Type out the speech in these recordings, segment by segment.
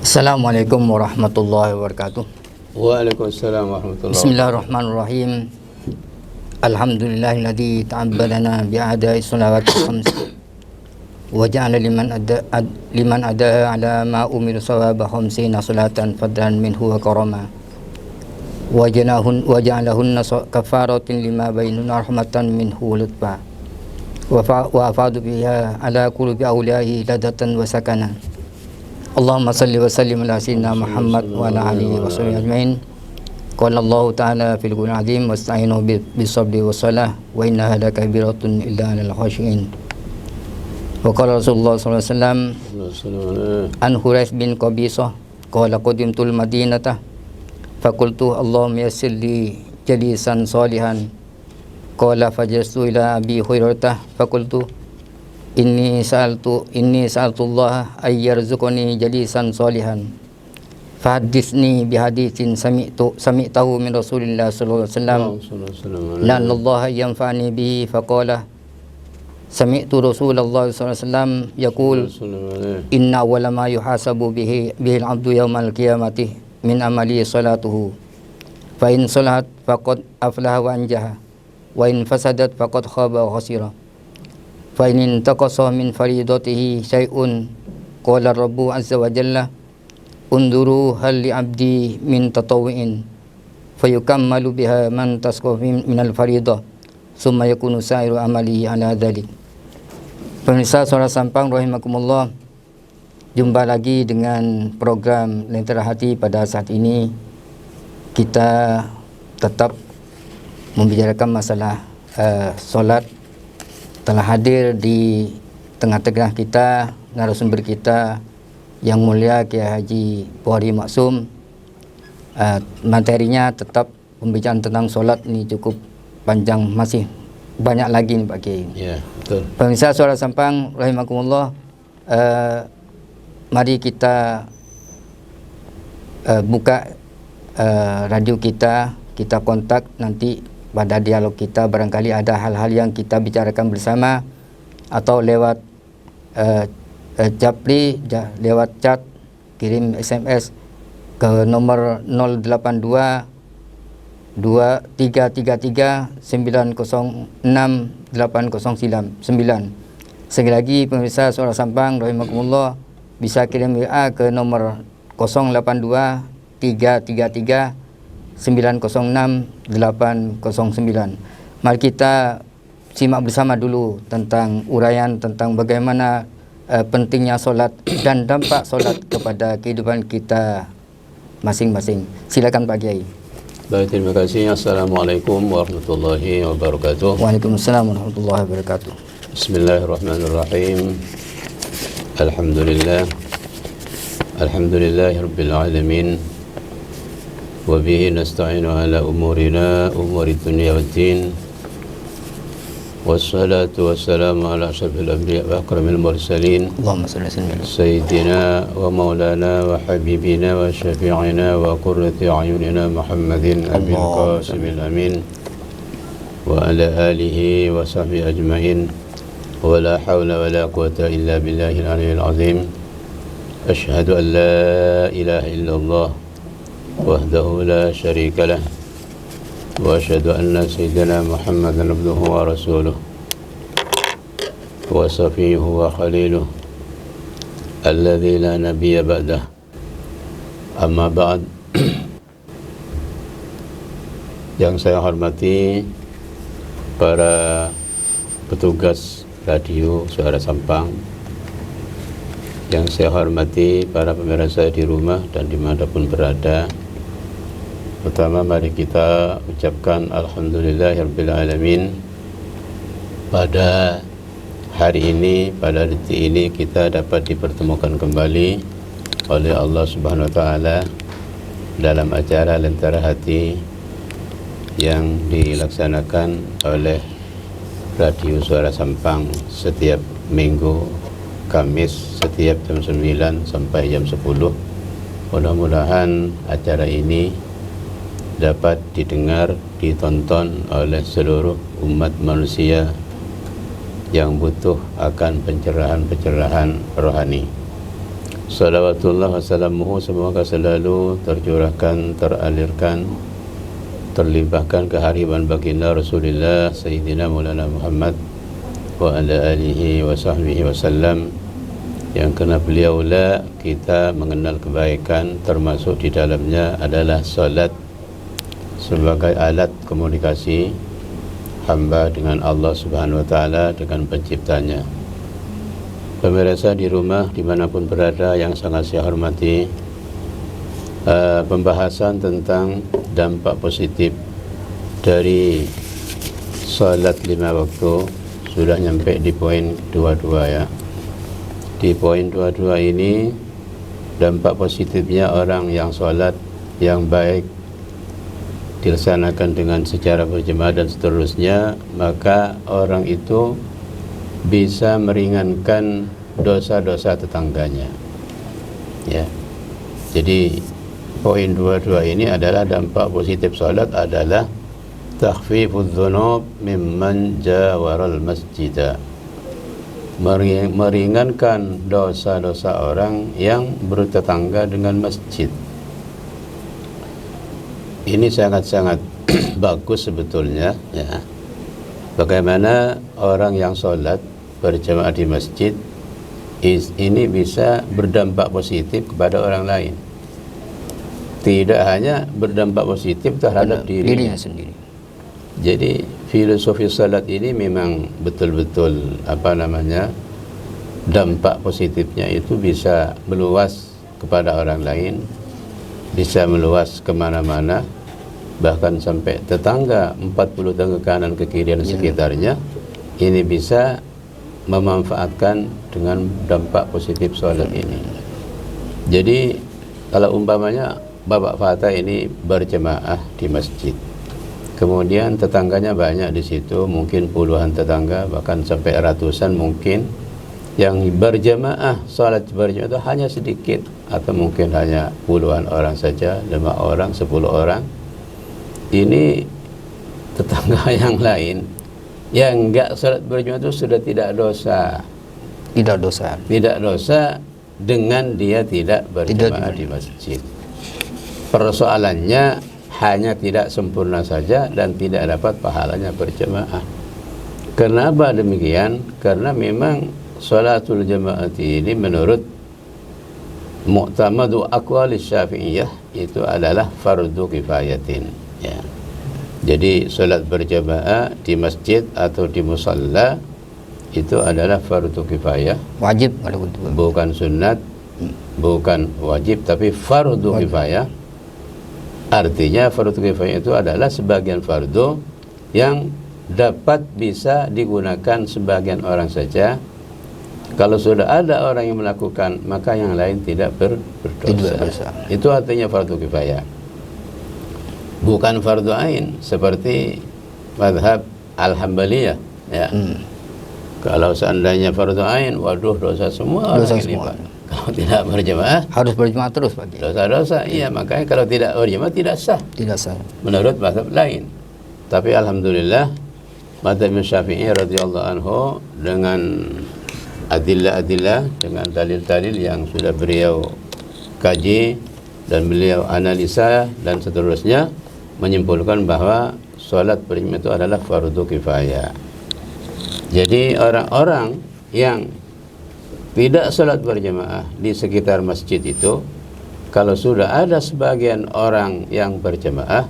Assalamualaikum warahmatullahi wabarakatuh. Waalaikumsalam warahmatullahi wabarakatuh. Bismillahirrahmanirrahim. Alhamdulillahilladzi ta'abbadana bi'adai salawati khams wa ja'ala liman ada ala ma umiru sawaba khamsina salatan fadlan minhu wa karama wa ja'alahunna kafaratin lima bainuna rahmatan minhu wa lutfa wa afadu biha ala qulubi awliyahi ladatan wa sakana. Allahumma salli wa sallim ala sayyidina Muhammad wa ala alihi wa sahbihi ajma'in. Qala Allah ta'ala fil Qur'anil azim wasta'inu bis-sabri was-salah wa innaha lakabiratun illa 'alal khashi'in. Wa qala Rasulullah sallallahu alaihi wasallam an Hurayth bin Qabisah qala qadimtul Madinata faqultu Allahumma yassir li jalisan salihan qala fajlastu ila Abi Hurairah faqultu Inni sa'altu Allah ayyarzuqani jalisan salihan fahaddithni bihadithin sami'tahu min Rasulillah sallallahu alaihi wasallam la'alla Allah yanfa'ani bihi faqala sami'tu Rasulullah sallallahu alaihi wasallam yaqul inna awwala ma yuhasabu bihi al-'abdu yawmal qiyamati min amali salatuhu fa in salahat faqad aflaha wa anjaha wa in fasadat faqad khaba wa khasira. Fa in taqasa min faridatihi syai'un qala Rabbu azza wa jalla unduru hal li 'abdi min tatawwu'in fayukammalu biha man tasqa min al-faridah summa yakunu sa'iru amali ala dhalik. Pemirsa Suara Sampang rahimakumullah, jumpa lagi dengan program Lentera Hati. Pada saat ini kita tetap membicarakan masalah solat. Telah hadir di tengah-tengah kita narasumber kita yang mulia Kiai Haji Bukhari Maksum. Materinya tetap pembicaraan tentang solat ini cukup panjang, masih banyak lagi nih Pak Kiai. Ya, betul. Pemirsa Suara Sampang rahimakumullah, mari kita buka radio kita kontak nanti. Pada dialog kita barangkali ada hal-hal yang kita bicarakan bersama atau lewat japri, lewat chat, kirim SMS ke nomor 082 2333 906 809. Sekali lagi pemirsa Suara Sampang rahimakumullah, bisa kirim WA ke nomor 082 333 906 809. Mari kita simak bersama dulu tentang uraian tentang bagaimana pentingnya solat dan dampak solat kepada kehidupan kita masing-masing. Silakan Pak Kiai. Baik, terima kasih. Assalamualaikum warahmatullahi wabarakatuh. Waalaikumsalam warahmatullahi wabarakatuh. Bismillahirrahmanirrahim. Alhamdulillahirabbil alamin. وبه نستعين على أمور الدنيا والدين والصلاة والسلام على أشرف الأنبياء وأكرم المرسلين اللهم صل وسلم سيدنا ومولانا وحبيبنا وشفيعنا وقرة أعيننا محمد أبي القاسم الأمين وعلى آله وصحبه أجمعين ولا حول ولا قوة إلا بالله العلي العظيم أشهد أن لا إله إلا الله وحده لا شريك له وأشهد أن سيدنا محمدا عبده ورسوله وصفيه وخليله الذي لا نبي بعده. أما بعد, yang saya hormati para petugas radio Suara Sampang, yang saya hormati para pemirsa di rumah dan dimanapun berada. Pertama, mari kita ucapkan Alhamdulillahirabbil alamin. Pada hari ini, pada detik ini kita dapat dipertemukan kembali oleh Allah Subhanahu wa taala dalam acara Lentera Hati yang dilaksanakan oleh Radio Suara Sampang setiap minggu Kamis setiap jam 9 sampai jam 10. Mudah-mudahan acara ini dapat didengar, ditonton oleh seluruh umat manusia yang butuh akan pencerahan-pencerahan rohani. Salawatullah wassalamuhu semoga selalu tercurahkan, teralirkan, terlimpahkan kehariban baginda Rasulullah Sayyidina Maulana Muhammad wa ala alihi wa sahbihi wasallam, yang kena beliau lah kita mengenal kebaikan, termasuk di dalamnya adalah salat sebagai alat komunikasi hamba dengan Allah Subhanahu wa taala, dengan penciptanya. Pemirsa di rumah dimanapun berada yang sangat saya hormati, pembahasan tentang dampak positif dari salat 5 waktu sudah nyampe di poin 22 ya. Di poin 22 ini, dampak positifnya orang yang salat yang baik dilaksanakan dengan secara berjemaah dan seterusnya, maka orang itu bisa meringankan dosa-dosa tetangganya ya. Jadi poin 22 ini adalah dampak positif salat adalah takhfifudz dzunub mimman jawaral masjid, meringankan dosa-dosa orang yang bertetangga dengan masjid. Ini sangat-sangat bagus sebetulnya ya. Bagaimana orang yang sholat berjamaah di masjid ini bisa berdampak positif kepada orang lain, tidak hanya berdampak positif terhadap dirinya sendiri. Jadi filosofi salat ini memang betul-betul dampak positifnya itu bisa meluas kepada orang lain, bisa meluas kemana-mana, bahkan sampai tetangga 40 tangga kanan ke kiri dan sekitarnya ini bisa memanfaatkan dengan dampak positif salat ini. Jadi kalau umpamanya Bapak Fatah ini berjemaah di masjid, kemudian tetangganya banyak di situ, mungkin puluhan tetangga bahkan sampai ratusan mungkin, yang berjemaah, salat berjemaah itu hanya sedikit atau mungkin hanya puluhan orang saja, 5 orang, 10 orang. Ini tetangga yang lain yang enggak salat berjamaah itu sudah tidak dosa dengan dia tidak berjamaah di masjid. Persoalannya hanya tidak sempurna saja dan tidak dapat pahalanya berjamaah. Kenapa demikian? Karena memang salatul jamaah ini menurut mu'tamadu aqwali Syafi'iyah itu adalah fardu kifayatin ya. Jadi salat berjamaah di masjid atau di musalla itu adalah fardu kifayah, wajib, bukan sunat, bukan wajib, tapi fardu kifayah. Artinya fardu kifayah itu adalah sebagian fardu yang dapat bisa digunakan sebagian orang saja. Kalau sudah ada orang yang melakukan, maka yang lain tidak berdosa. Itu artinya fardu kifayah, bukan fardu ain seperti mazhab Al-Hambaliyah ya. Kalau seandainya fardu ain, waduh dosa semua orang ini, Pak. Kalau tidak berjamaah harus berjamaah terus Pak. Dosa-dosa iya, makanya kalau tidak berjamaah tidak sah menurut mazhab lain. Tapi alhamdulillah mazhab Syafi'i radhiyallahu anhu dengan adillah-adillah, dengan dalil-dalil yang sudah beliau kaji dan beliau analisa dan seterusnya, menyimpulkan bahwa salat berjamaah itu adalah fardu kifayah. Jadi orang-orang yang tidak salat berjamaah di sekitar masjid itu, kalau sudah ada sebagian orang yang berjamaah,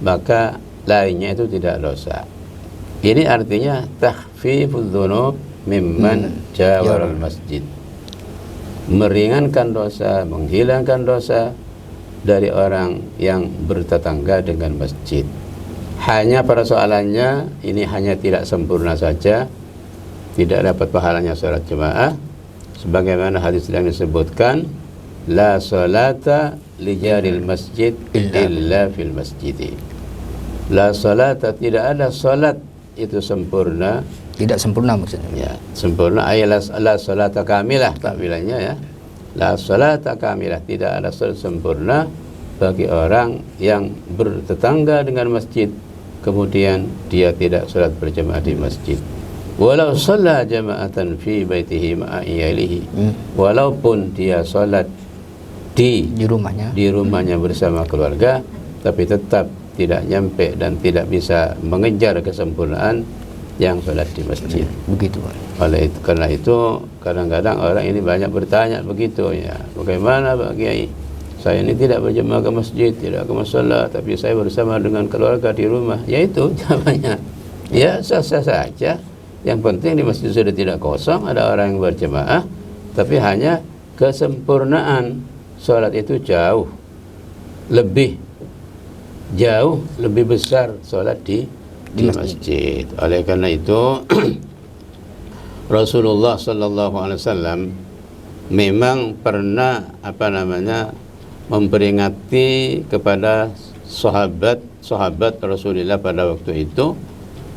maka lainnya itu tidak dosa. Ini artinya takhfifudz dzunub mimman jawaral masjid, meringankan dosa, menghilangkan dosa dari orang yang bertetangga dengan masjid. Hanya persoalannya ini hanya tidak sempurna saja, tidak dapat pahalanya salat jemaah, sebagaimana hadis yang disebutkan, la salata li jaril masjid illa fil masjid. La salata, tidak ada salat itu sempurna, tidak sempurna maksudnya ya, sempurna ayalah la salata kamilah takmilahnya ya. La salata kamilah, tidak ada salat sempurna bagi orang yang bertetangga dengan masjid kemudian dia tidak salat berjamaah di masjid. walau shalla jama'atan fi baitihi ma'a iyalihi, walaupun dia salat di rumahnya bersama keluarga, tapi tetap tidak nyampe dan tidak bisa mengejar kesempurnaan yang sholat di masjid. Begitu, Pak. Karena itu kadang-kadang orang ini banyak bertanya begitu ya, bagaimana Pak Kiai, saya ini tidak berjemaah ke masjid, tidak ke mushola, tapi saya bersama dengan keluarga di rumah. Ya itu jawabannya, ya sah-sah saja. Yang penting di masjid sudah tidak kosong, ada orang yang berjemaah, tapi hanya kesempurnaan sholat itu jauh lebih besar sholat di masjid. Oleh karena itu Rasulullah sallallahu alaihi wasallam memang pernah memperingati kepada sahabat Rasulullah pada waktu itu,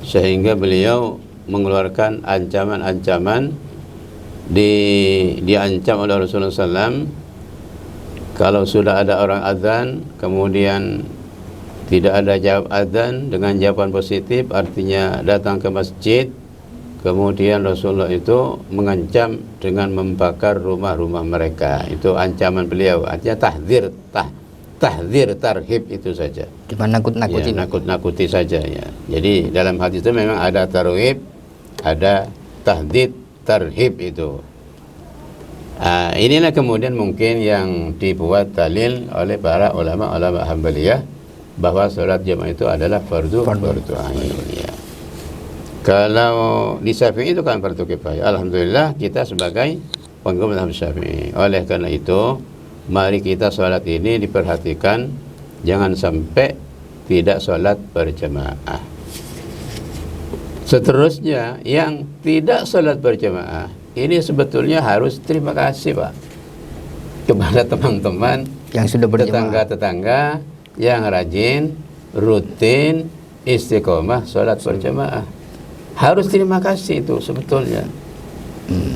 sehingga beliau mengeluarkan ancaman-ancaman, diancam oleh Rasulullah SAW kalau sudah ada orang azan kemudian tidak ada jawab azan dengan jawaban positif, artinya datang ke masjid, kemudian Rasulullah itu mengancam dengan membakar rumah-rumah mereka. Itu ancaman beliau, artinya tahdzir, tarhib itu saja. Cuma nakut-nakuti. Ya, nakut-nakuti saja ya. Jadi dalam hadis itu memang ada tarhib, ada tahdzir, tarhib itu. Inilah kemudian mungkin yang dibuat dalil oleh para ulama Hambaliyah bahwa sholat jamaah itu adalah fardu ain ya. Kalau di Syafi'i itu kan fardu kifayah. Alhamdulillah kita sebagai pengikut mazhab Syafi'i. Oleh karena itu, mari kita sholat ini diperhatikan, jangan sampai tidak sholat berjamaah. Seterusnya, yang tidak sholat berjamaah ini sebetulnya harus terima kasih Pak kepada teman-teman yang sudah berjamaah, tetangga-tetangga yang rajin, rutin, istiqomah sholat berjamaah. Harus terima kasih itu sebetulnya.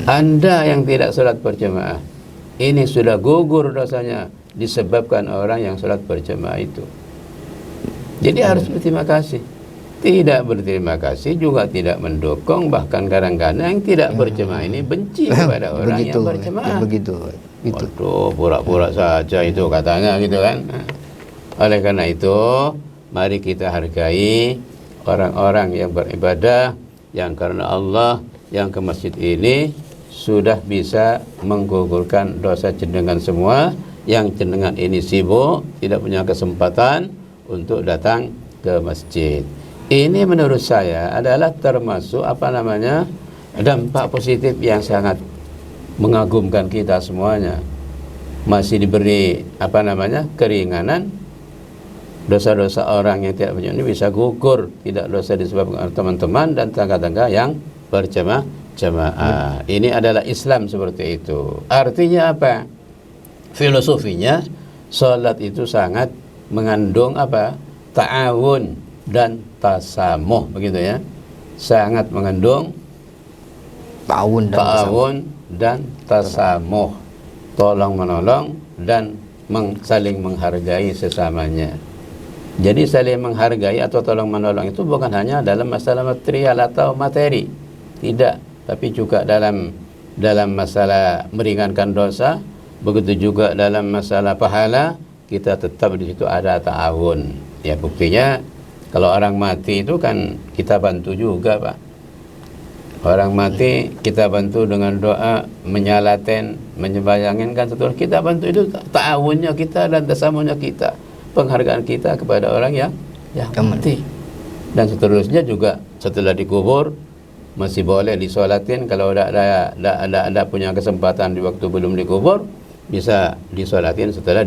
Anda yang tidak sholat berjamaah, ini sudah gugur dosanya disebabkan orang yang sholat berjamaah itu. Jadi harus berterima kasih. Tidak berterima kasih juga tidak mendukung, bahkan kadang-kadang yang tidak berjamaah ini benci kepada orang yang berjamaah. Begitu. Waduh, pura-pura saja itu katanya gitu kan. Oleh karena itu, mari kita hargai orang-orang yang beribadah, yang karena Allah, yang ke masjid ini sudah bisa menggugurkan dosa jenengan semua. Yang jenengan ini sibuk, tidak punya kesempatan untuk datang ke masjid. Ini menurut saya adalah termasuk dampak positif yang sangat mengagumkan kita semuanya. Masih diberi keringanan. Dosa-dosa orang yang tidak punya ini bisa gugur, tidak dosa disebabkan teman-teman dan tangga-tangga yang berjamaah. Ini adalah Islam seperti itu. Artinya apa? Filosofinya, salat itu sangat mengandung ta'awun dan tasamuh, begitu ya. Sangat mengandung ta'awun dan tasamuh. Tolong menolong dan saling menghargai sesamanya. Jadi saling menghargai atau tolong menolong itu bukan hanya dalam masalah material atau materi, tidak, tapi juga dalam masalah meringankan dosa, begitu juga dalam masalah pahala, kita tetap di situ ada ta'awun. Ya, buktinya kalau orang mati itu kan kita bantu juga Pak. Orang mati kita bantu dengan doa, menyalaten, menyembayangin kan seterusnya, kita bantu, itu ta'awunnya kita dan tasamuhnya kita, penghargaan kita kepada orang yang mati. Dan seterusnya juga setelah dikubur masih boleh disolatin. Kalau ada punya kesempatan di waktu belum dikubur, bisa disolatin setelah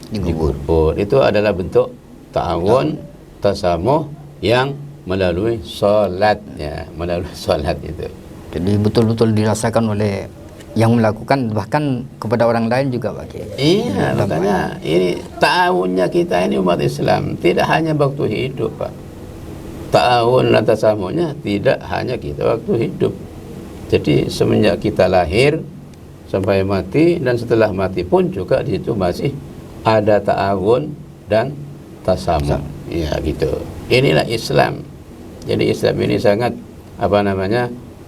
dikubur. Itu adalah bentuk ta'awun, tasamuh yang melalui sholatnya, melalui sholat itu. Jadi betul-betul dirasakan oleh yang melakukan, bahkan kepada orang lain juga Pak Kiai. Iya, makanya ini ta'awunnya kita ini umat Islam tidak hanya waktu hidup Pak. Ta'awun dan tasamuhnya tidak hanya kita waktu hidup. Jadi semenjak kita lahir sampai mati dan setelah mati pun juga di situ masih ada ta'awun dan tasamuh. Iya gitu. Inilah Islam. Jadi Islam ini sangat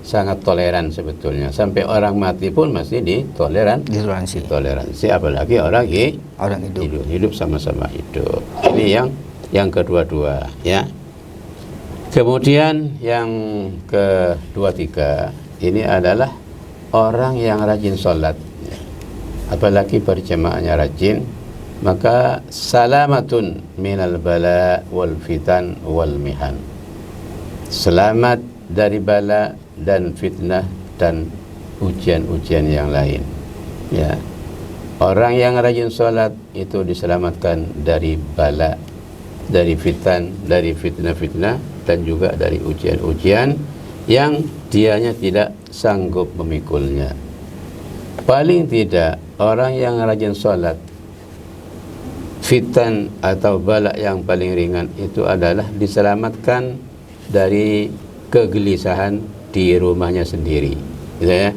sangat toleran sebetulnya. Sampai orang mati pun masih Ditoleransi. toleransi, apalagi orang Orang hidup. hidup sama-sama hidup. Ini yang kedua-dua, ya. Kemudian yang kedua tiga ini adalah orang yang rajin sholat, apalagi berjamaahnya rajin, maka salamatun minal bala wal fitan wal mihan, selamat dari bala dan fitnah dan ujian-ujian yang lain, ya. Orang yang rajin sholat itu diselamatkan dari bala, dari fitan, dari fitnah-fitnah, dan juga dari ujian-ujian yang dianya tidak sanggup memikulnya. Paling tidak orang yang rajin sholat, fitan atau bala yang paling ringan itu adalah diselamatkan dari kegelisahan di rumahnya sendiri, gitu ya.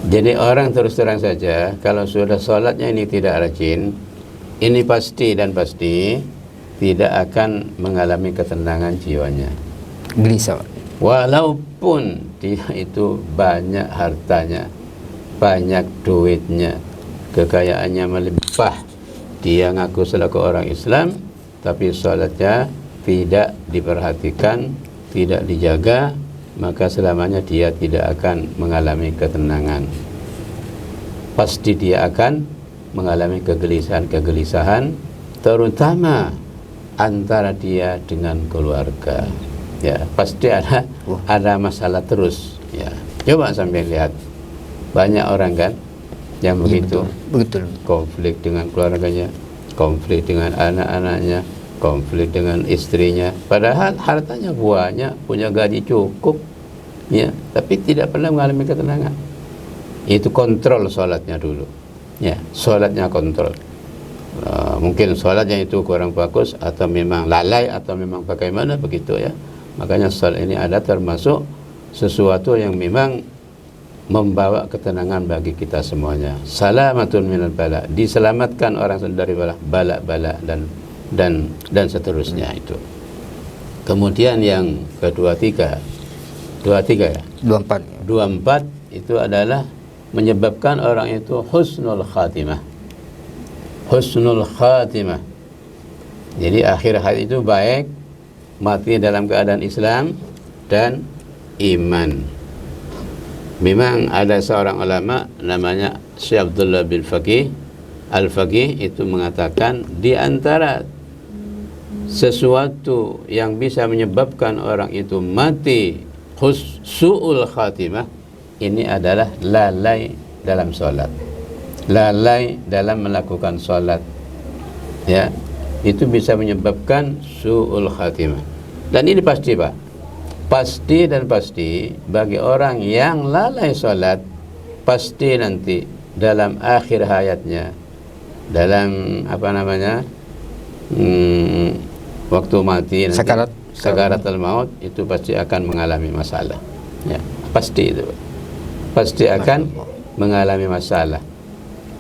Jadi orang terus terang saja, kalau sudah sholatnya ini tidak rajin, ini pasti dan pasti tidak akan mengalami ketenangan jiwanya. Gelisah. Walaupun dia itu banyak hartanya, banyak duitnya, kekayaannya melimpah, dia ngaku selaku orang Islam, tapi sholatnya tidak diperhatikan, tidak dijaga, maka selamanya dia tidak akan mengalami ketenangan. Pasti dia akan mengalami kegelisahan-kegelisahan, terutama antara dia dengan keluarga. Ya, pasti ada masalah terus, ya. Coba sampai lihat, banyak orang kan yang begitu, betul. konflik dengan keluarganya, konflik dengan anak-anaknya, konflik dengan istrinya, padahal hartanya banyak, punya gaji cukup, ya, tapi tidak pernah mengalami ketenangan. Itu kontrol sholatnya dulu, ya, sholatnya kontrol. Mungkin sholatnya itu kurang bagus, atau memang lalai, atau memang bagaimana begitu, ya. Makanya sholat ini ada termasuk sesuatu yang memang membawa ketenangan bagi kita semuanya. Salamatun minal bala, diselamatkan orang dari bala dan seterusnya itu. Kemudian yang kedua tiga ya, 24 itu adalah menyebabkan orang itu husnul khatimah. Jadi akhir hayat itu baik, mati dalam keadaan Islam dan iman. Memang ada seorang ulama namanya Syekh Abdullah bin Faqih Al-Faqih itu mengatakan, di antara sesuatu yang bisa menyebabkan orang itu mati su'ul khatimah, ini adalah lalai dalam sholat, lalai dalam melakukan sholat, ya, itu bisa menyebabkan su'ul khatimah. Dan ini pasti, Pak, pasti dan pasti bagi orang yang lalai sholat, pasti nanti dalam akhir hayatnya, dalam waktu mati nanti, sakaratul maut, itu pasti akan mengalami masalah, ya, pasti itu, pasti akan mengalami masalah.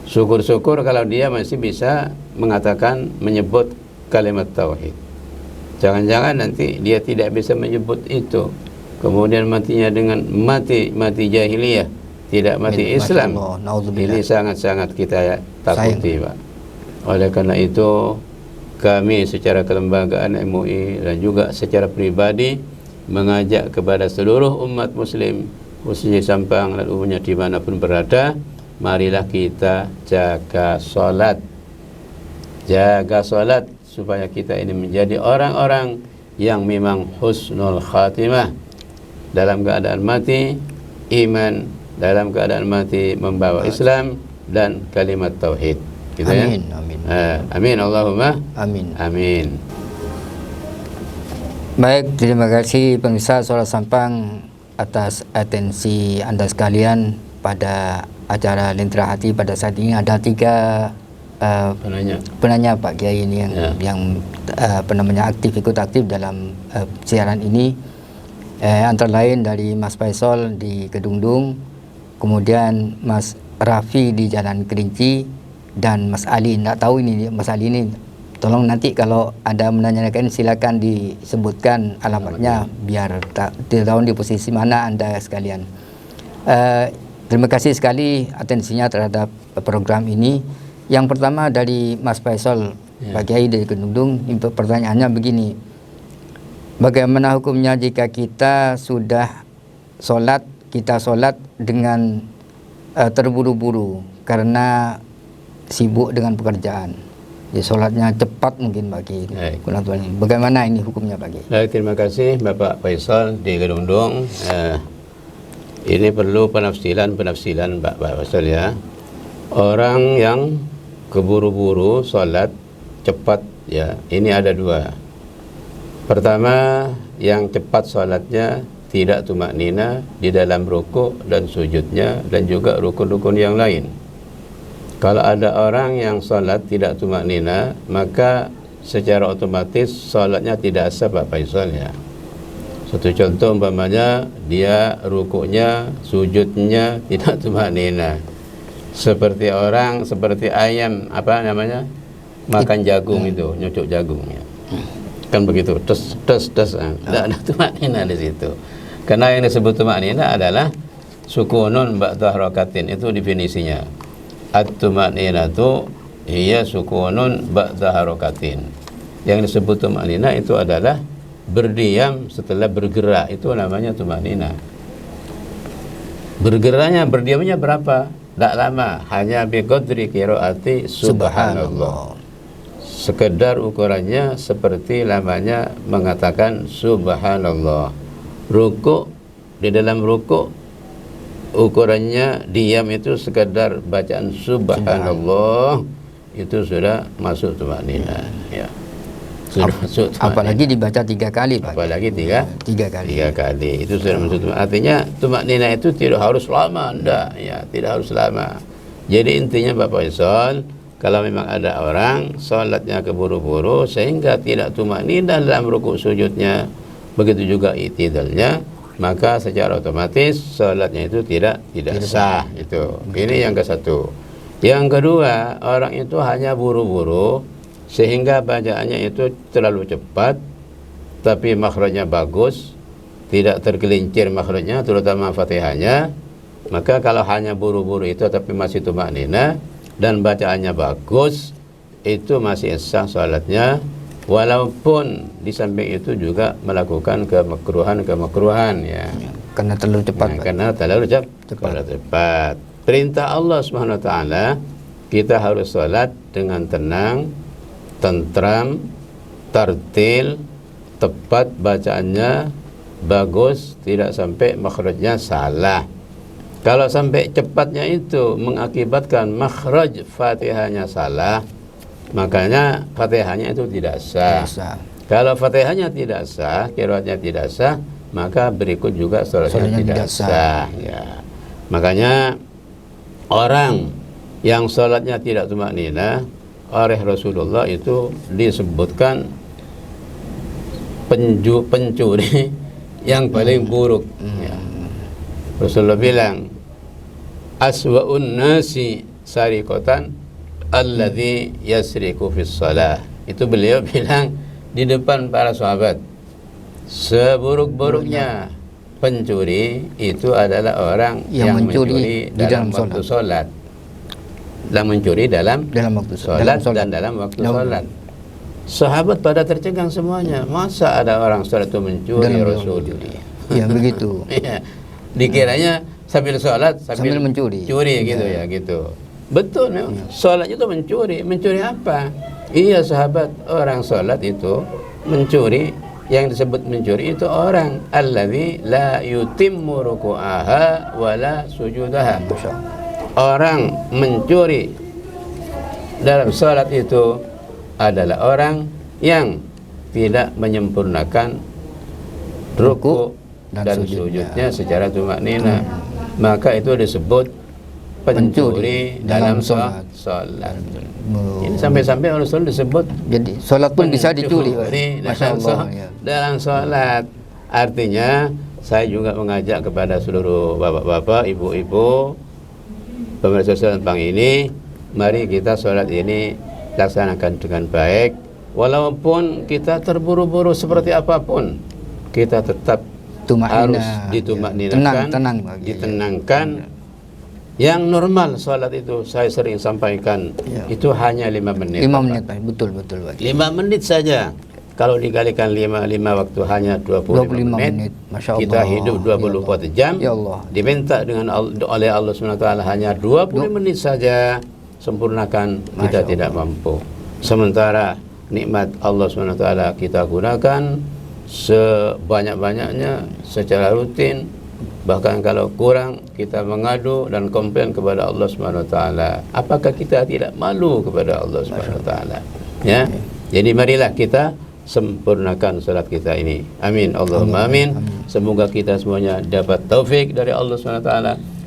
Syukur-syukur kalau dia masih bisa mengatakan, menyebut kalimat tauhid. Jangan-jangan nanti dia tidak bisa menyebut itu, kemudian matinya dengan mati jahiliyah, tidak mati Islam. Ini sangat-sangat kita takuti, Pak. Oleh karena itu, kami secara kelembagaan MUI dan juga secara pribadi mengajak kepada seluruh umat muslim, khususnya Sampang dan umumnya dimanapun berada, marilah kita jaga sholat, supaya kita ini menjadi orang-orang yang memang husnul khatimah, dalam keadaan mati iman, dalam keadaan mati membawa Islam dan kalimat tauhid. Gitu, amin, ya? Amin. Amin, Allahumma amin. Baik, terima kasih pemirsa Suara Sampang atas atensi Anda sekalian pada acara Lentera Hati pada saat ini. Ada 3 penanya Pak Kiai ini yang ikut aktif dalam siaran ini, antara lain dari Mas Faisal di Kedungdung, kemudian Mas Rafi di Jalan Kerinci, dan Mas Ali. Nggak tahu ini Mas Ali ini Tolong nanti kalau ada menanyakan silakan disebutkan alamatnya biar tidak tahu di posisi mana Anda sekalian. Terima kasih sekali atensinya terhadap program ini. Yang pertama dari Mas Faisal, Pak Kiai dari Kedungdung, pertanyaannya begini. Bagaimana hukumnya jika kita sudah kita sholat dengan terburu-buru karena sibuk dengan pekerjaan? Ya, sholatnya cepat mungkin bagi Kunatul ini. Bagaimana ini hukumnya bagi? Baik, terima kasih Bapak Faisal di Kedungdung. Ini perlu penafsiran Pak Faisal ya. Orang yang keburu-buru sholat cepat ya, ini ada dua. Pertama, yang cepat sholatnya tidak tumak nina di dalam rukuk dan sujudnya dan juga rukun-rukun yang lain. Kalau ada orang yang sholat tidak tumak nina, maka secara otomatis sholatnya tidak sah Pak Faisal ya. Satu contoh umpamanya dia rukuknya, sujudnya tidak tumak nina. Seperti ayam makan jagung itu, nyucuk jagung ya. Kan begitu, tes, tidak ada tumak nina di situ. Karena yang disebut tumak nina adalah sukunun ba'da harakatin, itu definisinya. At-tumanninatu hiya sukunun ba'da harakatin. Yang disebut tumanninah itu adalah berdiam setelah bergerak, itu namanya tumanninah. Berdiamnya berapa? Tak lama, hanya biqadri qiraati subhanallah. Sekedar ukurannya seperti lamanya mengatakan subhanallah. Rukuk, di dalam rukuk ukurannya diam itu sekedar bacaan subhanallah, itu sudah masuk tumanninah ya. Sudah masuk tumanninah. Apalagi dibaca 3 kali Pak. Apalagi tiga kali itu sudah masuk tumanninah. Artinya tumanninah itu tidak harus lama, tidak harus lama. Jadi intinya Pak Faisal, kalau memang ada orang salatnya keburu-buru sehingga tidak tumanninah dalam rukuk sujudnya, begitu juga i'tidalnya, maka secara otomatis salatnya itu tidak sah. Itu. Ini yang ke satu. Yang kedua, orang itu hanya buru-buru sehingga bacaannya itu terlalu cepat, tapi makhrajnya bagus, tidak tergelincir makhrajnya, terutama Fatihahnya. Maka kalau hanya buru-buru itu tapi masih tumanninah dan bacaannya bagus, itu masih sah salatnya. Walaupun di samping itu juga melakukan kemekruhan ya. Karena terlalu cepat. Karena terlalu cepat. Perintah Allah Subhanahu wa taala, kita harus salat dengan tenang, tentram, tartil, tepat bacaannya, bagus, tidak sampai makhrajnya salah. Kalau sampai cepatnya itu mengakibatkan makhraj Fatihahnya salah, makanya Fatihahnya itu tidak sah. Kalau Fatihahnya tidak sah, qiraatnya tidak sah, maka berikut juga salatnya tidak sah ya. Makanya orang yang salatnya tidak tumanninah oleh Rasulullah itu disebutkan pencuri yang paling buruk ya. Rasulullah bilang, aswa'un nasi sariqatan alladzi yasriku fis shalah. Itu beliau bilang di depan para sahabat, seburuk-buruknya pencuri itu adalah orang yang mencuri dalam waktu sholat. Mencuri dalam waktu sholat dan dalam waktu sholat. Sahabat pada tercengang semuanya. Masa ada orang sholat itu mencuri Rasulullah? Ya begitu. Dikiranya sambil sholat sambil mencuri. Gitu ya gitu. Betul memang. Sholat itu mencuri apa? Iya sahabat, orang sholat itu mencuri. Yang disebut mencuri itu orang alladzi la yutimmu ruku'aha wala sujudaha. Orang mencuri dalam sholat itu adalah orang yang tidak menyempurnakan ruku dan sujudnya secara tumanninah. Maka itu disebut pencuri dalam sholat. Ini sampai-sampai Rasul disebut. Jadi sholat pun bisa dicuri. Dalam sholat. Artinya saya juga mengajak kepada seluruh bapak-bapak, ibu-ibu, pemirsa Tentang ini, mari kita sholat ini laksanakan dengan baik, walaupun kita terburu-buru seperti apapun, kita tetap harus ditumakninakan, ditenangkan. Yang normal salat itu saya sering sampaikan, itu hanya 5 menit. 5 menit, betul Pak. 5 menit saja. Kalau dikalikan 5 waktu hanya 25 menit. Masya Allah. Kita hidup 24 jam. Ya Allah. Diminta oleh Allah SWT hanya 20 menit saja, sempurnakan, kita tidak mampu. Sementara nikmat Allah SWT kita gunakan sebanyak-banyaknya secara rutin. Bahkan kalau kurang, kita mengadu dan komplain kepada Allah SWT. Apakah kita tidak malu kepada Allah SWT? Ya. Jadi marilah kita sempurnakan salat kita ini. Amin. Allahumma amin. Semoga kita semuanya dapat taufik dari Allah SWT,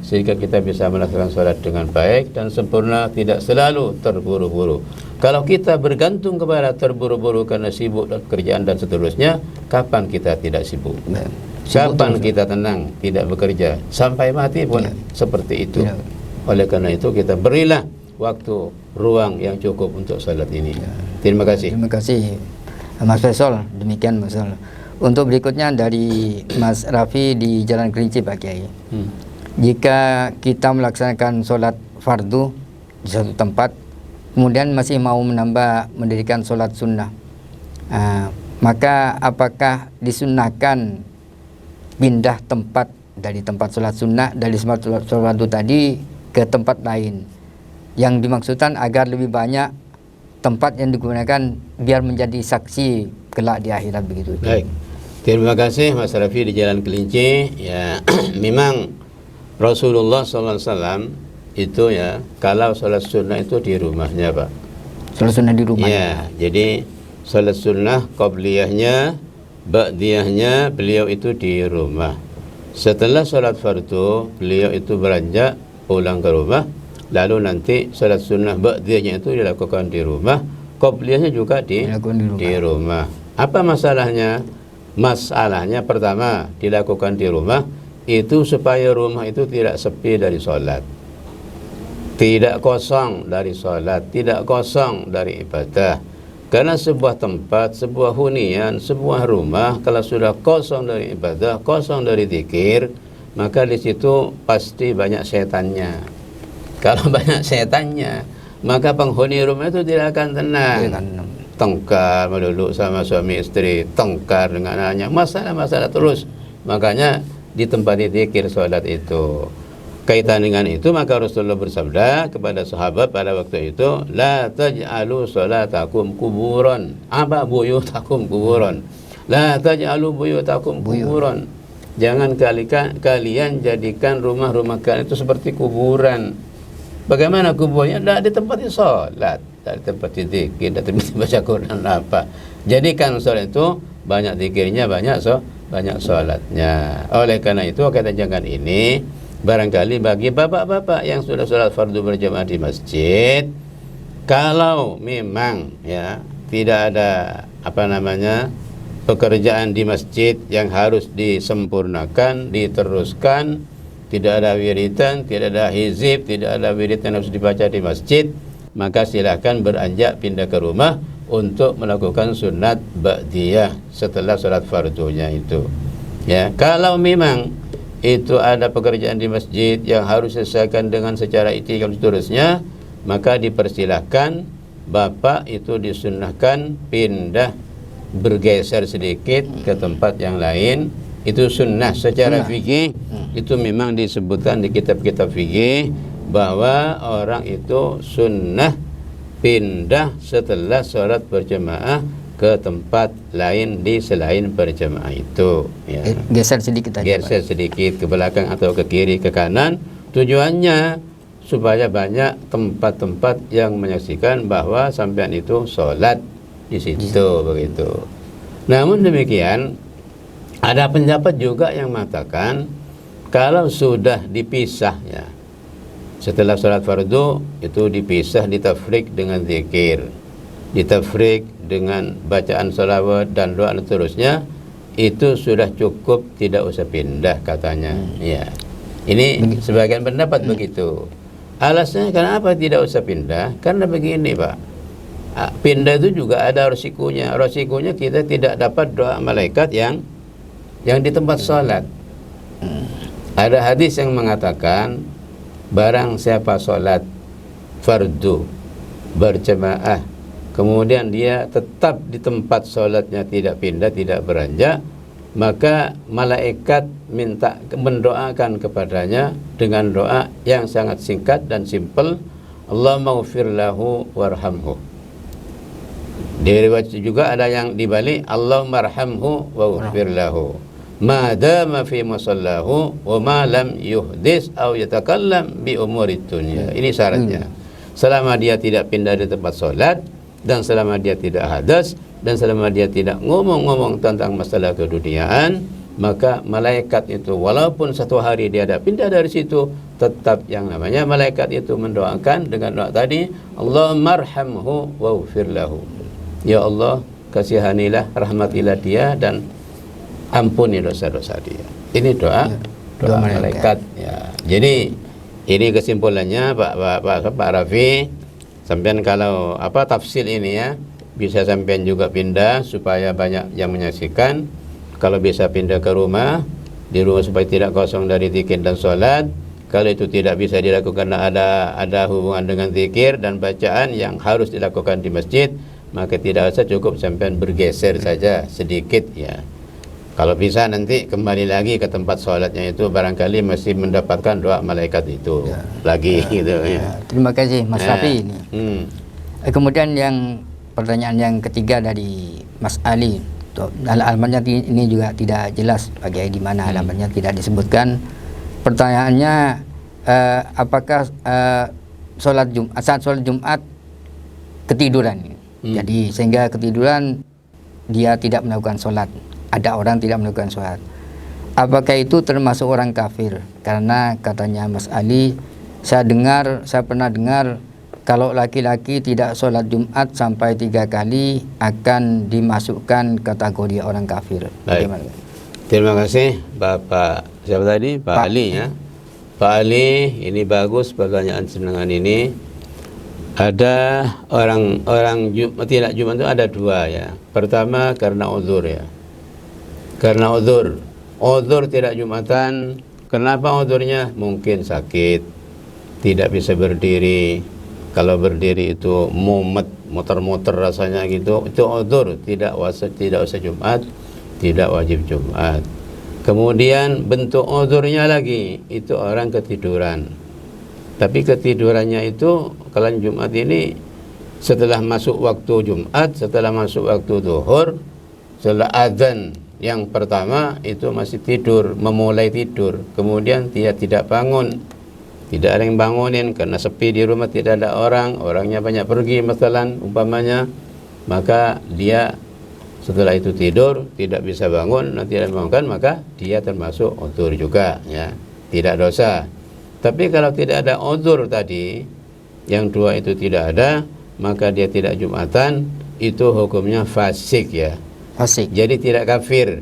sehingga kita bisa melaksanakan salat dengan baik dan sempurna, tidak selalu terburu-buru. Kalau kita bergantung kepada terburu-buru karena sibuk dan pekerjaan dan seterusnya, kapan kita tidak sibuk? Kapan kita tenang, tidak bekerja? Sampai mati pun seperti itu. Oleh karena itu kita berilah waktu, ruang yang cukup untuk salat ini. Terima kasih. Terima kasih Mas Faisal. Demikian Mas Faisal. Untuk berikutnya dari Mas Rafi di Jalan Kerinci Pak Kiai. Jika kita melaksanakan sholat fardu di satu tempat, kemudian masih mau mendirikan sholat sunnah, maka apakah disunnahkan pindah tempat dari tempat sholat sunnah, dari sholat fardu tadi ke tempat lain, yang dimaksudkan agar lebih banyak tempat yang digunakan biar menjadi saksi kelak di akhirat, begitu? Baik, terima kasih Mas Rafi di Jalan Kelinci. Ya, memang Rasulullah SAW itu ya, kalau sholat sunnah itu di rumahnya Pak. Sholat sunnah di rumah. Ya, jadi sholat sunnah qabliyahnya, ba'diyahnya beliau itu di rumah. Setelah sholat fardu, beliau itu beranjak pulang ke rumah. Lalu nanti sholat sunnah ba'diyahnya itu dilakukan di rumah, qabliyahnya juga di rumah. Apa masalahnya? Masalahnya pertama, dilakukan di rumah itu supaya rumah itu tidak sepi dari sholat, tidak kosong dari sholat, tidak kosong dari ibadah. Karena sebuah tempat, sebuah hunian, sebuah rumah kalau sudah kosong dari ibadah, kosong dari zikir, maka di situ pasti banyak setannya. Kalau banyak setannya, maka penghuni rumah itu tidak akan tenang. Tengkar melulu sama suami istri, tengkar dengan anaknya, masalah-masalah terus. Makanya di tempat zikir sholat itu. Kaitan dengan itu, maka Rasulullah bersabda kepada sahabat pada waktu itu, la taj'alu sholatakum kuburan. Apa buyutakum kuburan? La taj'alu buyutakum kuburan. Jangan kalian jadikan rumah-rumah kalian itu seperti kuburan. Bagaimana kuburnya? Tidak di tempat sholat, tidak di tempat zikir, tidak di tempat baca Quran apa. Jadikan sholat itu banyak zikirnya, banyak sholatnya. Oleh karena itu, kata jangan ini barangkali bagi bapak-bapak yang sudah sholat fardu berjamaah di masjid, kalau memang ya tidak ada pekerjaan di masjid yang harus disempurnakan, diteruskan, tidak ada wiridan, tidak ada hizib, tidak ada wirid yang harus dibaca di masjid, maka silakan beranjak pindah ke rumah untuk melakukan sunat ba'diyah setelah sholat fardunya itu. Ya, kalau memang itu ada pekerjaan di masjid yang harus diselesaikan dengan secara itikaf dan seterusnya, maka dipersilahkan bapak itu disunnahkan pindah, bergeser sedikit ke tempat yang lain. Itu sunnah secara fikih. Itu memang disebutkan di kitab-kitab fikih bahwa orang itu sunnah pindah setelah sholat berjamaah ke tempat lain di selain berjamaah itu, ya. Geser sedikit aja, geser sedikit ke belakang atau ke kiri, ke kanan. Tujuannya supaya banyak tempat-tempat yang menyaksikan bahwa sampean itu sholat di situ, begitu. Namun demikian, ada pendapat juga yang mengatakan kalau sudah dipisah, ya, setelah sholat fardu itu dipisah, ditafrik dengan zikir, ditafrik dengan bacaan salawat dan doa dan seterusnya, itu sudah cukup, tidak usah pindah katanya. Ya, ini sebagian pendapat begitu. Alasannya kenapa tidak usah pindah? Karena begini Pak, Pindah itu juga ada resikonya. Resikonya kita tidak dapat doa malaikat yang di tempat sholat. Ada hadis yang mengatakan, barang siapa sholat fardu berjamaah, kemudian dia tetap di tempat sholatnya, tidak pindah, tidak beranjak, maka malaikat mendoakan kepadanya dengan doa yang sangat singkat dan simpel, Allahumma ghfir lahu warhamhu. Di riwayat juga ada yang dibalik, Allahumma arhamhu wa ghfir lahu ma dama fi musallahu wa ma lam yuhdis aw yatakallam bi umurid dunya. Ini syaratnya. Selama dia tidak pindah di tempat sholat, dan selama dia tidak hadas, dan selama dia tidak ngomong-ngomong tentang masalah keduniaan, maka malaikat itu walaupun satu hari dia ada pindah dari situ, tetap yang namanya malaikat itu mendoakan dengan doa tadi, Allahumma arhamhu wa ghfir lahu. Ya Allah, kasihanilah, rahmatilah dia dan ampuni dosa-dosa dia. Ini doa malaikat. Ya. Jadi ini kesimpulannya Pak Rafi. Sampean kalau tafsir ini ya, bisa sampean juga pindah supaya banyak yang menyaksikan. Kalau bisa pindah ke rumah, di rumah supaya tidak kosong dari zikir dan sholat. Kalau itu tidak bisa dilakukan karena ada hubungan dengan zikir dan bacaan yang harus dilakukan di masjid, maka tidak usah, cukup sampean bergeser saja sedikit ya. Kalau bisa nanti kembali lagi ke tempat sholatnya itu, barangkali masih mendapatkan doa malaikat itu lagi gitu ya. Terima kasih Mas Rafi ini. Kemudian yang pertanyaan yang ketiga dari Mas Ali, alamatnya ini juga tidak jelas bagi di mana alamatnya, tidak disebutkan. Pertanyaannya, apakah saat sholat Jumat ketiduran, jadi sehingga ketiduran dia tidak melakukan sholat, ada orang tidak melakukan sholat, apakah itu termasuk orang kafir? Karena katanya Mas Ali, saya pernah dengar kalau laki-laki tidak sholat Jumat sampai 3 kali akan dimasukkan kategori orang kafir. Bagaimana? Terima kasih Bapak siapa tadi? Pak Ali ya. Pak Ali, ini bagus pertanyaan senangan ini. Ada orang tidak Jumat itu ada 2 ya. Pertama karena uzur ya. Karena uzur tidak Jumatan. Kenapa uzurnya? Mungkin sakit, tidak bisa berdiri. Kalau berdiri itu muter-muter rasanya gitu, itu uzur, tidak usah Jumat, tidak wajib Jumat. Kemudian bentuk uzurnya lagi, itu orang ketiduran. Tapi ketidurannya itu kalau Jumat ini setelah masuk waktu Jumat, setelah masuk waktu zuhur, setelah azan yang pertama itu masih tidur, memulai tidur. Kemudian dia tidak bangun, tidak ada yang bangunin karena sepi di rumah, tidak ada orangnya banyak pergi masalan umpamanya, maka dia setelah itu tidur, tidak bisa bangun, nanti tidak bangunkan, maka dia termasuk uzur juga ya, tidak dosa. Tapi kalau tidak ada uzur tadi, yang 2 itu tidak ada, maka dia tidak Jumatan, itu hukumnya fasik ya. Fasik. Jadi tidak kafir.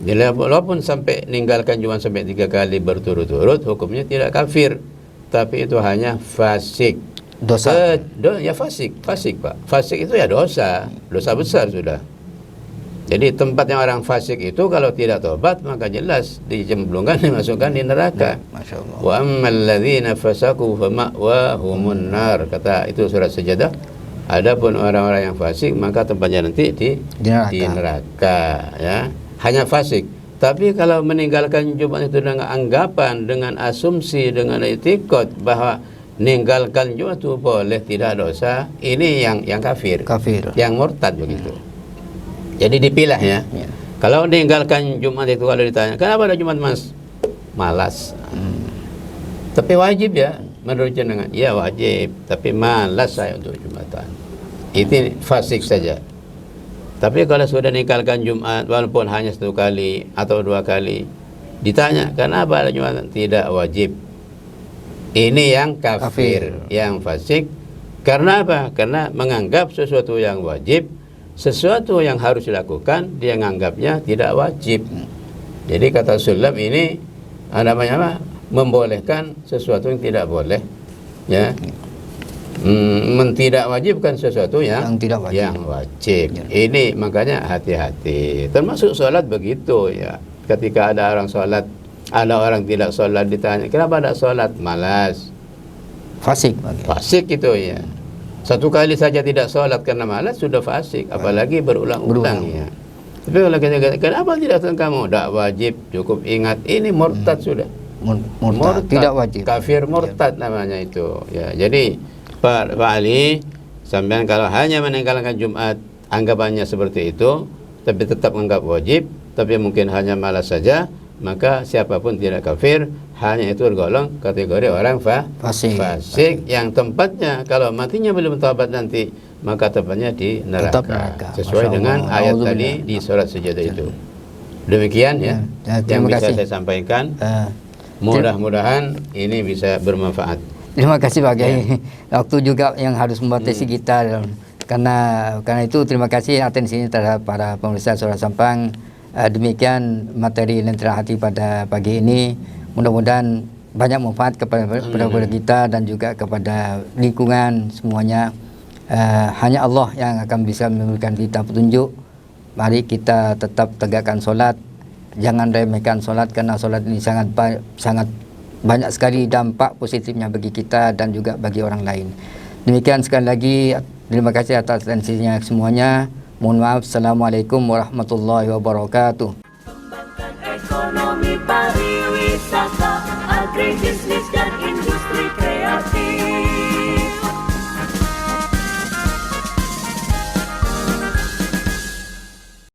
Jadi walaupun sampai meninggalkan Jumat sampai 3 kali berturut-turut, hukumnya tidak kafir, tapi itu hanya fasik. Dosa. Ya fasik Pak. Fasik itu ya dosa besar sudah. Jadi tempatnya orang fasik itu kalau tidak tobat, maka jelas dicemplungkan, dimasukkan di neraka. Masya Allah. Wa ammal ladzina fasaku fama'wahumun nar, kata itu surat Sajadah. Adapun orang-orang yang fasik, maka tempatnya nanti di neraka ya. Hanya fasik. Tapi kalau meninggalkan Jumat itu dengan anggapan, dengan asumsi, dengan etikot bahwa meninggalkan Jumat itu boleh, tidak dosa, ini yang kafir. Yang murtad begitu. Jadi dipilah ya. Kalau meninggalkan Jumat itu, kalau ditanya, kenapa ada Jumat Mas? Malas. Tapi wajib ya menurut jenengan? Ya wajib, tapi malas saya untuk Jumatan. Itu fasik saja. Tapi kalau sudah meninggalkan Jumat walaupun hanya 1 kali atau 2 kali, ditanya kenapa ada Jumatan? Tidak wajib. Ini yang kafir, yang fasik. Karena apa? Karena menganggap sesuatu yang wajib, sesuatu yang harus dilakukan, dia menganggapnya tidak wajib. Jadi kata Sulam ini namanya apa? Membolehkan sesuatu yang tidak boleh ya. Tidak wajibkan sesuatu yang tidak wajib. Yang wajib. Ini makanya hati-hati. Termasuk sholat begitu ya. Ketika ada orang sholat, ada orang tidak sholat, ditanya kenapa tidak sholat, malas. Fasik. Fasik itu ya. Satu kali saja tidak sholat karena malas sudah fasik, apalagi berulang-ulang ya. Tapi kalau kita kata, kenapa tidak sholat kamu? Tidak wajib, cukup ingat ini murtad sudah. Murtad, tidak wajib. Kafir murtad namanya itu. Ya, jadi Pak Ali, sampean kalau hanya meninggalkan Jumat, anggapannya seperti itu, tapi tetap menganggap wajib, tapi mungkin hanya malas saja, maka siapapun tidak kafir, hanya itu tergolong kategori orang fasik yang tempatnya kalau matinya belum taubat nanti, maka tempatnya di neraka. Sesuai dengan ayat tadi di surat Sajadah itu. Demikian ya, yang bisa saya sampaikan. Mudah-mudahan ini bisa bermanfaat. Terima kasih Pak Kiai. Waktu juga yang harus membatasi kita, karena itu terima kasih atensinya terhadap para pemirsa Suara Sampang. Demikian materi Lentera Hati pada pagi ini. Mudah-mudahan banyak manfaat kepada kita dan juga kepada lingkungan semuanya. Hanya Allah yang akan bisa memberikan kita petunjuk. Mari kita tetap tegakkan solat. Jangan remehkan solat, karena solat ini sangat banyak sekali dampak positifnya bagi kita dan juga bagi orang lain. Demikian sekali lagi, terima kasih atas atensinya semuanya. Mohon maaf. Assalamualaikum warahmatullahi wabarakatuh. Kembangkan ekonomi pariwisata, agribisnis dan